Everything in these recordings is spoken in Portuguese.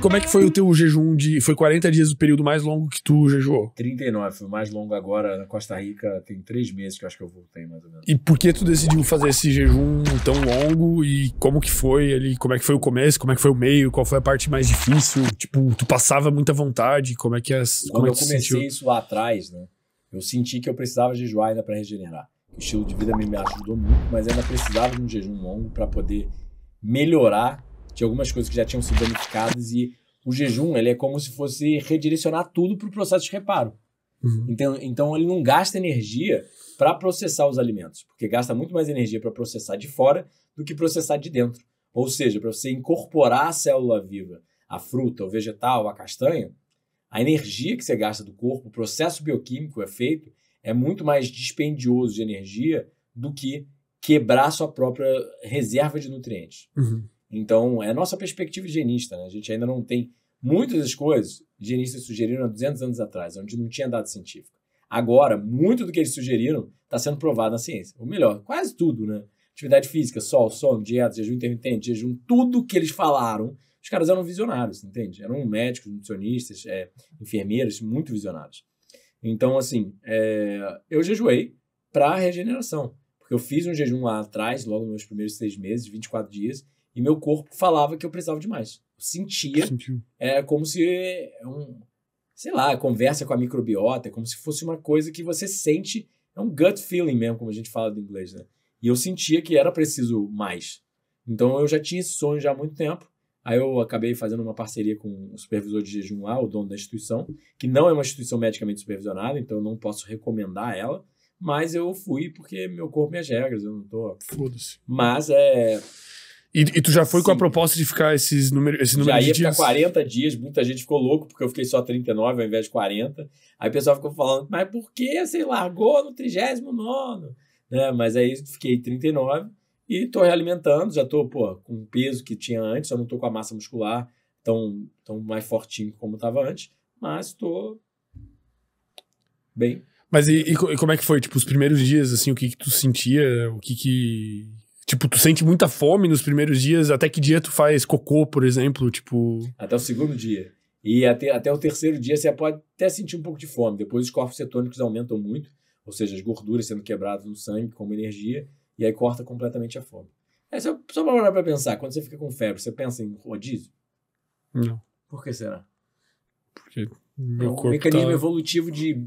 como é que foi o teu jejum Foi 40 dias o período mais longo que tu jejuou? 39, foi o mais longo agora na Costa Rica, tem 3 meses que eu acho que eu voltei, mais ou menos. E por que tu decidiu fazer esse jejum tão longo e como que foi ali? Como é que foi o começo? Como é que foi o meio? Qual foi a parte mais difícil? Tipo, tu passava muita vontade? Como é que Quando eu tu comecei sentiu? isso lá atrás, né, eu senti que eu precisava jejuar ainda para regenerar. O estilo de vida me ajudou muito, mas ainda precisava de um jejum longo para poder melhorar de algumas coisas que já tinham sido danificadas, e o jejum ele é como se fosse redirecionar tudo para o processo de reparo. Uhum. Então ele não gasta energia para processar os alimentos, porque gasta muito mais energia para processar de fora do que processar de dentro. Ou seja, para você incorporar a célula viva, a fruta, o vegetal, a castanha, a energia que você gasta do corpo, o processo bioquímico é feito, é muito mais dispendioso de energia do que quebrar sua própria reserva de nutrientes. Uhum. Então, é a nossa perspectiva higienista, né? A gente ainda não tem muitas das coisas higienistas sugeriram há 200 anos atrás, onde não tinha dado científico. Agora, muito do que eles sugeriram está sendo provado na ciência. Ou melhor, quase tudo, né? Atividade física, sol, sono, dieta, jejum intermitente, jejum, tudo que eles falaram, os caras eram visionários, entende? Eram médicos, nutricionistas, enfermeiros, muito visionários. Então, assim, eu jejuei para regeneração. Porque eu fiz um jejum lá atrás, logo nos meus primeiros 6 meses, 24 dias, e meu corpo falava que eu precisava de mais. Eu sentia, como se, sei lá, conversa com a microbiota, como se fosse uma coisa que você sente, é um gut feeling mesmo, como a gente fala em inglês, né? E eu sentia que era preciso mais. Então eu já tinha esse sonho já há muito tempo. Aí eu acabei fazendo uma parceria com o supervisor de jejum lá, o dono da instituição, que não é uma instituição medicamente supervisionada, então eu não posso recomendar ela, mas eu fui porque meu corpo, minhas regras, eu não tô... Foda-se. Mas E tu já foi Sim. com a proposta de ficar esse número de dias? Já ia ficar 40 dias, muita gente ficou louco porque eu fiquei só 39 ao invés de 40. Aí o pessoal ficou falando, mas por que você largou no 39º? Né? Mas aí fiquei 39 e tô realimentando, já tô com o peso que tinha antes, só não tô com a massa muscular tão mais fortinho como estava antes, mas tô bem. Mas e como é que foi? Tipo, os primeiros dias, assim, o que tu sentia? O que... Tipo, tu sente muita fome nos primeiros dias? Até que dia tu faz cocô, por exemplo? Tipo... Até o segundo dia. E até o terceiro dia você pode até sentir um pouco de fome. Depois os corpos cetônicos aumentam muito, ou seja, as gorduras sendo quebradas no sangue como energia, e aí corta completamente a fome. Só pra parar pra pensar, quando você fica com febre, você pensa em rodízio? Não. Por que será? Porque meu corpo mecanismo evolutivo de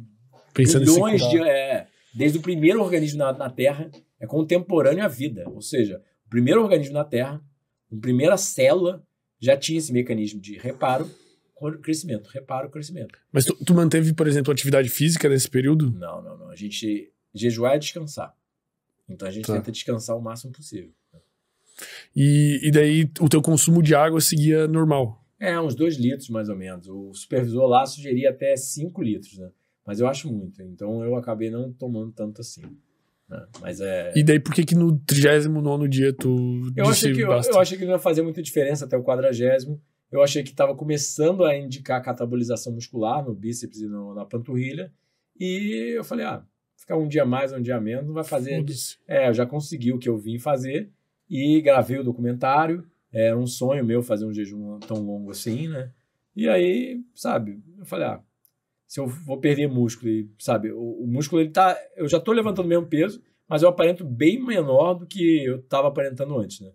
pensando milhões de... desde o primeiro organismo na Terra, é contemporâneo à vida. Ou seja, o primeiro organismo na Terra, a primeira célula, já tinha esse mecanismo de reparo, crescimento, reparo, crescimento. Mas tu manteve, por exemplo, atividade física nesse período? Não. A gente jejuar é descansar. Então a gente tenta descansar o máximo possível. E daí o teu consumo de água seguia normal? Uns 2 litros mais ou menos. O supervisor lá sugeria até 5 litros, né? Mas eu acho muito. Então eu acabei não tomando tanto assim. Né? Mas E daí por que no 39º dia tu eu achei que não ia fazer muita diferença até o 40º. Eu achei que estava começando a indicar catabolização muscular no bíceps e na panturrilha. E eu falei, ficar um dia mais, um dia menos, não vai fazer... eu já consegui o que eu vim fazer e gravei o documentário. Era um sonho meu fazer um jejum tão longo assim, né? E aí, sabe, eu falei, se eu vou perder músculo, e, sabe, o músculo, ele tá... Eu já tô levantando o mesmo peso, mas eu aparento bem menor do que eu tava aparentando antes, né?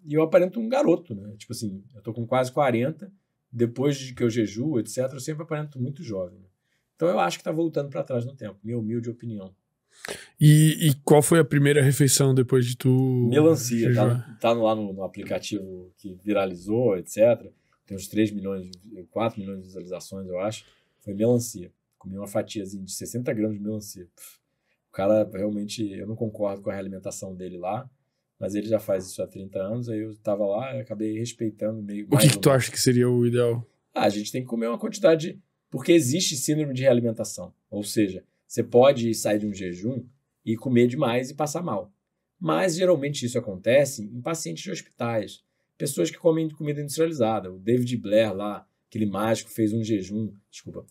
E eu aparento um garoto, né? Tipo assim, eu tô com quase 40, depois de que eu jejuo, etc., eu sempre aparento muito jovem. Né? Então eu acho que tá voltando para trás no tempo, minha humilde opinião. E qual foi a primeira refeição depois de tu... Melancia, tá lá no aplicativo que viralizou, etc., tem uns 4 milhões de visualizações, eu acho. Foi melancia. Comi uma fatiazinha de 60 gramas de melancia. O cara, realmente, eu não concordo com a realimentação dele lá, mas ele já faz isso há 30 anos, aí eu tava lá e acabei respeitando meio... O que tu acha que seria o ideal? A gente tem que comer uma quantidade... Porque existe síndrome de realimentação. Ou seja, você pode sair de um jejum e comer demais e passar mal. Mas, geralmente, isso acontece em pacientes de hospitais. Pessoas que comem comida industrializada. O David Blair lá, aquele mágico, fez um jejum... Desculpa.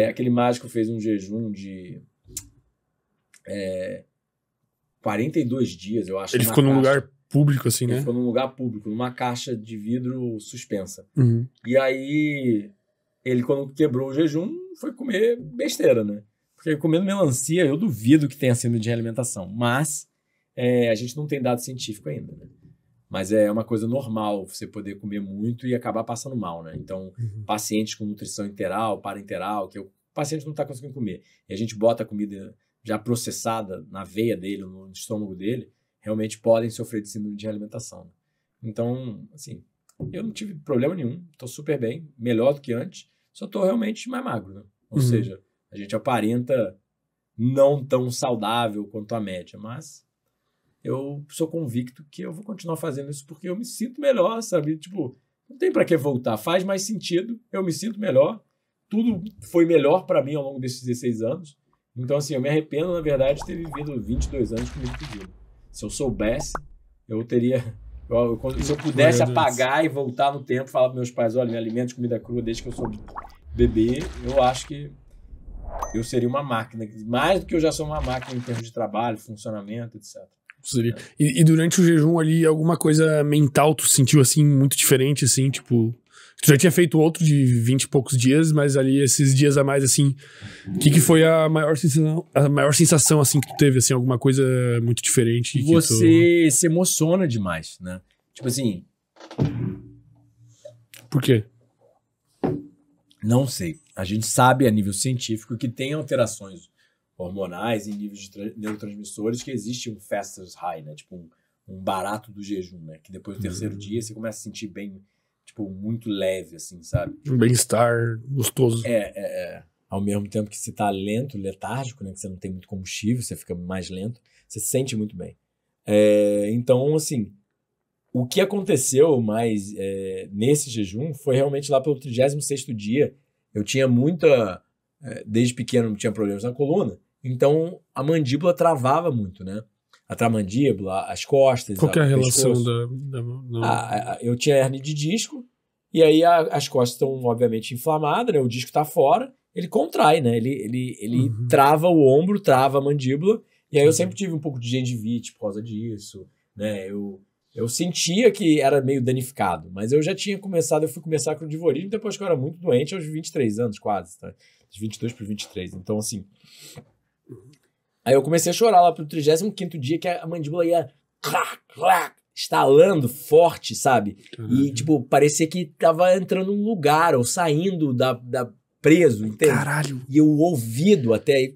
Aquele mágico fez um jejum de 42 dias, eu acho. Ele ficou num lugar público, assim, Ele né? ficou num lugar público, numa caixa de vidro suspensa. Uhum. E aí, ele quando quebrou o jejum, foi comer besteira, né? Porque comendo melancia, eu duvido que tenha sido de alimentação. Mas a gente não tem dado científico ainda, né? Mas é uma coisa normal você poder comer muito e acabar passando mal, né? Então, pacientes com nutrição interal, parenteral, que o paciente não está conseguindo comer, e a gente bota a comida já processada na veia dele, no estômago dele, realmente podem sofrer de síndrome de alimentação. Né? Então, assim, eu não tive problema nenhum, estou super bem, melhor do que antes, só estou realmente mais magro, né? Ou seja, a gente aparenta não tão saudável quanto a média, mas eu sou convicto que eu vou continuar fazendo isso porque eu me sinto melhor, sabe? Tipo, não tem pra que voltar, faz mais sentido, eu me sinto melhor, tudo foi melhor pra mim ao longo desses 16 anos, então assim, eu me arrependo, na verdade, de ter vivido 22 anos comigo pedido. Se eu soubesse, eu teria... se eu pudesse apagar e voltar no tempo e falar para meus pais, olha, me alimento de comida crua desde que eu sou bebê, eu acho que eu seria uma máquina, mais do que eu já sou uma máquina em termos de trabalho, funcionamento, etc. E durante o jejum ali, alguma coisa mental tu sentiu assim, muito diferente, assim, tipo... Tu já tinha feito outro de 20 e poucos dias, mas ali esses dias a mais, assim, o que foi a maior sensação, assim, que tu teve, assim, alguma coisa muito diferente? Você se emociona demais, né? Tipo assim... Por quê? Não sei. A gente sabe a nível científico que tem alterações hormonais em níveis de neurotransmissores que existe um faster's high, né? Tipo um barato do jejum, né? Que depois do terceiro dia você começa a sentir bem, tipo, muito leve, assim, sabe? Um bem-estar gostoso. Ao mesmo tempo que você tá lento, letárgico, né? Que você não tem muito combustível, você fica mais lento, você se sente muito bem. Então, assim, o que aconteceu mais nesse jejum foi realmente lá pelo 36º dia. Eu tinha desde pequeno tinha problemas na coluna, então a mandíbula travava muito, né? A tramandíbula, as costas. Qual que é a relação eu tinha hernia de disco, e aí as costas estão obviamente inflamadas, né? O disco está fora, ele contrai, né? Ele trava o ombro, trava a mandíbula, e aí eu sempre tive um pouco de gengivite por causa disso, né? Eu sentia que era meio danificado, mas eu já tinha começado, eu fui começar com o divorismo depois que eu era muito doente, aos 23 anos quase, tá? De 22 para 23, então assim... Aí eu comecei a chorar lá pro 35º dia, que a mandíbula ia estalando forte, sabe? E, tipo, parecia que tava entrando num lugar, ou saindo preso, entende? Caralho! E o ouvido até...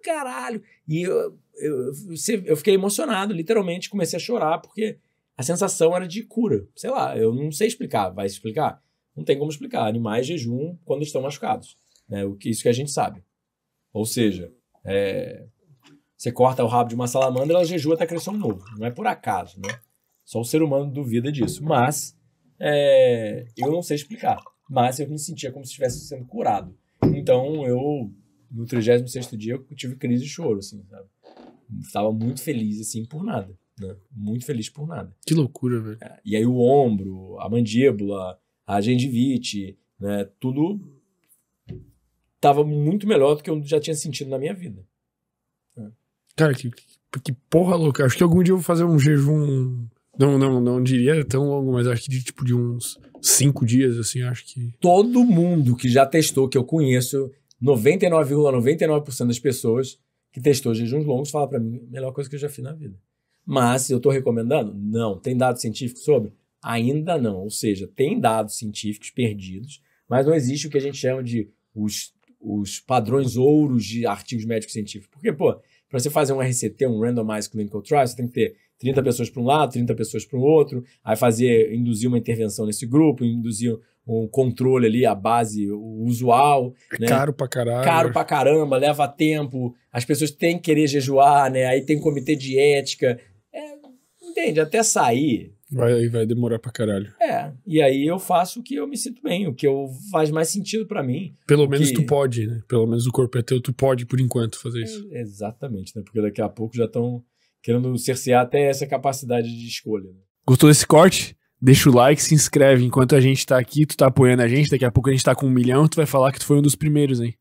Caralho! E eu fiquei emocionado, literalmente, comecei a chorar, porque a sensação era de cura. Sei lá, eu não sei explicar. Vai se explicar? Não tem como explicar. Animais jejum quando estão machucados. Né? Isso que a gente sabe. Ou seja... você corta o rabo de uma salamandra, ela jejua até crescer um novo. Não é por acaso, né? Só o ser humano duvida disso. Mas eu não sei explicar. Mas eu me sentia como se estivesse sendo curado. Então no 36º dia, eu tive crise de choro, assim, sabe? Estava muito feliz, assim, por nada. Né? Muito feliz por nada. Que loucura, velho. E aí o ombro, a mandíbula, a gengivite, né? Tudo... tava muito melhor do que eu já tinha sentido na minha vida. Cara, que porra louca. Acho que algum dia eu vou fazer um jejum... Não diria tão longo, mas acho que de uns 5 dias, assim, acho que... Todo mundo que já testou, que eu conheço, 99,99% das pessoas que testou jejuns longos fala pra mim, melhor coisa que eu já fiz na vida. Mas eu tô recomendando? Não. Tem dados científicos sobre? Ainda não. Ou seja, tem dados científicos perdidos, mas não existe o que a gente chama de os padrões ouros de artigos médicos científicos. Porque, para você fazer um RCT, um Randomized Clinical Trial, você tem que ter 30 pessoas para um lado, 30 pessoas para o outro, aí induzir uma intervenção nesse grupo, induzir um controle ali, a base usual. Né? Caro pra caralho. Caro pra caramba, leva tempo, as pessoas têm que querer jejuar, né? Aí tem comitê de ética. Entende? Até sair... Vai demorar pra caralho. E aí eu faço o que eu me sinto bem, o que faz mais sentido pra mim. Pelo menos tu pode, né? Pelo menos o corpo é teu, tu pode, por enquanto, fazer isso. Exatamente, né? Porque daqui a pouco já estão querendo cercear até essa capacidade de escolha. Né? Gostou desse corte? Deixa o like, se inscreve. Enquanto a gente tá aqui, tu tá apoiando a gente, daqui a pouco a gente tá com 1 milhão, tu vai falar que tu foi um dos primeiros, hein?